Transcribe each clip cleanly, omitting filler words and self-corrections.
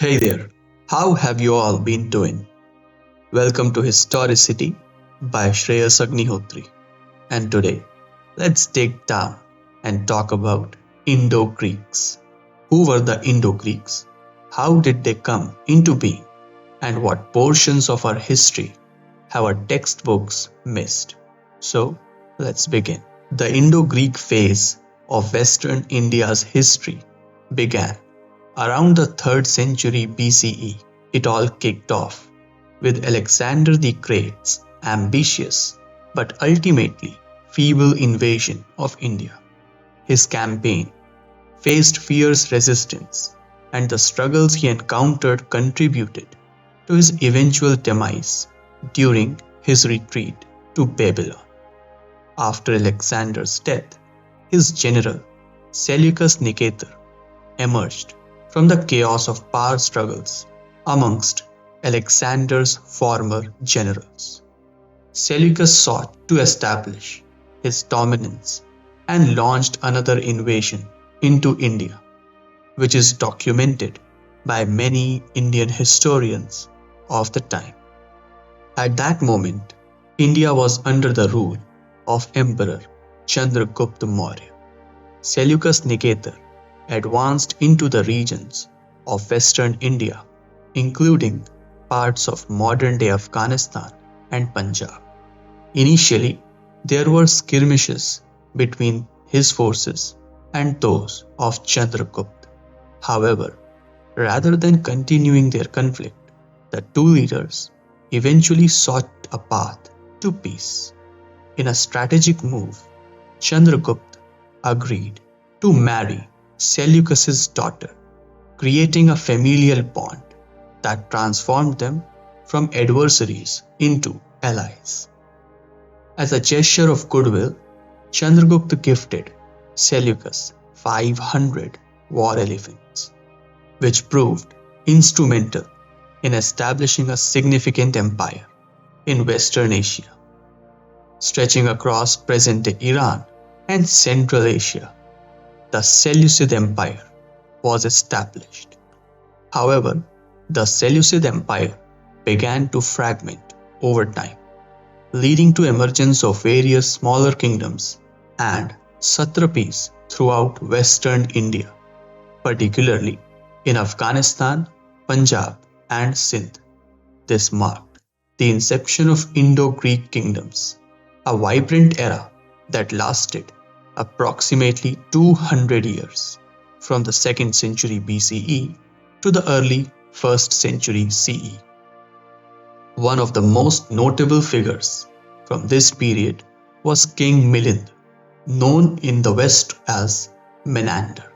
Hey there, how have you all been doing? Welcome to Historicity by Shreyas Agnihotri. And today, let's dig down and talk about Indo-Greeks. Who were the Indo-Greeks? How did they come into being? And what portions of our history have our textbooks missed? So, let's begin. The Indo-Greek phase of Western India's history began around the 3rd century BCE. It all kicked off with Alexander the Great's ambitious but ultimately feeble invasion of India. His campaign faced fierce resistance, and the struggles he encountered contributed to his eventual demise during his retreat to Babylon. After Alexander's death, his general Seleucus Nicator emerged from the chaos of power struggles amongst Alexander's former generals. Seleucus sought to establish his dominance and launched another invasion into India, which is documented by many Indian historians of the time. At that moment, India was under the rule of Emperor Chandragupta Maurya. Seleucus Nicator advanced into the regions of western India, including parts of modern-day Afghanistan and Punjab. Initially, there were skirmishes between his forces and those of Chandragupta. However, rather than continuing their conflict, the two leaders eventually sought a path to peace. In a strategic move, Chandragupta agreed to marry Seleucus's daughter, creating a familial bond that transformed them from adversaries into allies. As a gesture of goodwill, Chandragupta gifted Seleucus 500 war elephants, which proved instrumental in establishing a significant empire in Western Asia, stretching across present-day Iran and Central Asia. The Seleucid Empire was established. However, the Seleucid Empire began to fragment over time, leading to emergence of various smaller kingdoms and satrapies throughout western India, particularly in Afghanistan, Punjab, and Sindh. This marked the inception of Indo-Greek kingdoms, a vibrant era that lasted approximately 200 years, from the 2nd century BCE to the early 1st century CE. One of the most notable figures from this period was King Milind, known in the West as Menander.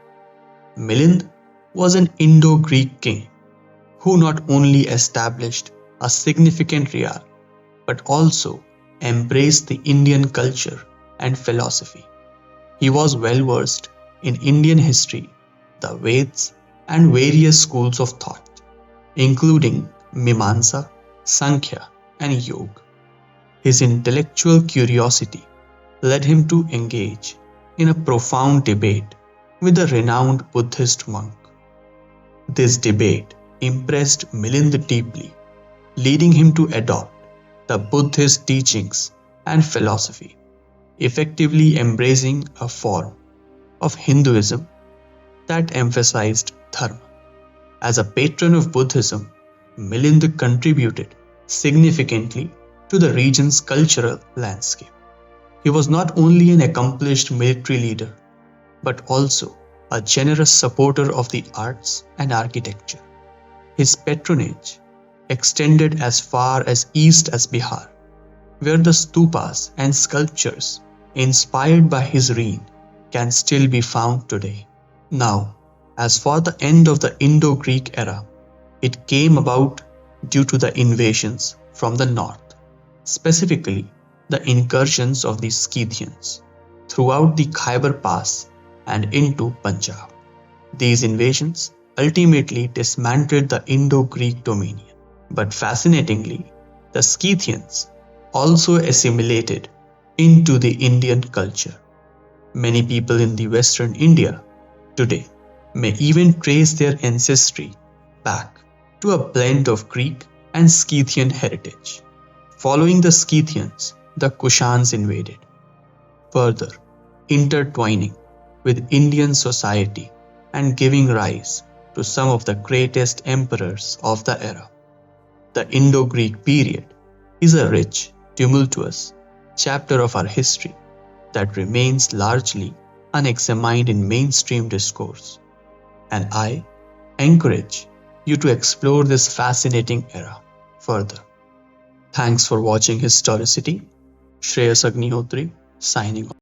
Milind was an Indo-Greek king who not only established a significant realm but also embraced the Indian culture and philosophy. He was well versed in Indian history, the Veds, and various schools of thought, including Mimamsa, Sankhya, and Yoga. His intellectual curiosity led him to engage in a profound debate with a renowned Buddhist monk. This debate impressed Milind deeply, leading him to adopt the Buddhist teachings and philosophy, effectively embracing a form of Hinduism that emphasized dharma. As a patron of Buddhism, Milind contributed significantly to the region's cultural landscape. He was not only an accomplished military leader, but also a generous supporter of the arts and architecture. His patronage extended as far as east as Bihar, where the stupas and sculptures inspired by his reign can still be found today. Now, as for the end of the Indo-Greek era, it came about due to the invasions from the north, specifically the incursions of the Scythians throughout the Khyber Pass and into Punjab. These invasions ultimately dismantled the Indo-Greek dominion. But fascinatingly, the Scythians also assimilated into the Indian culture. Many people in the Western India today may even trace their ancestry back to a blend of Greek and Scythian heritage. Following the Scythians, the Kushans invaded, further intertwining with Indian society and giving rise to some of the greatest emperors of the era. The Indo-Greek period is a rich, tumultuous chapter of our history that remains largely unexamined in mainstream discourse, and I encourage you to explore this fascinating era further. Thanks for watching Historicity. Shreyas Agnihotri signing off.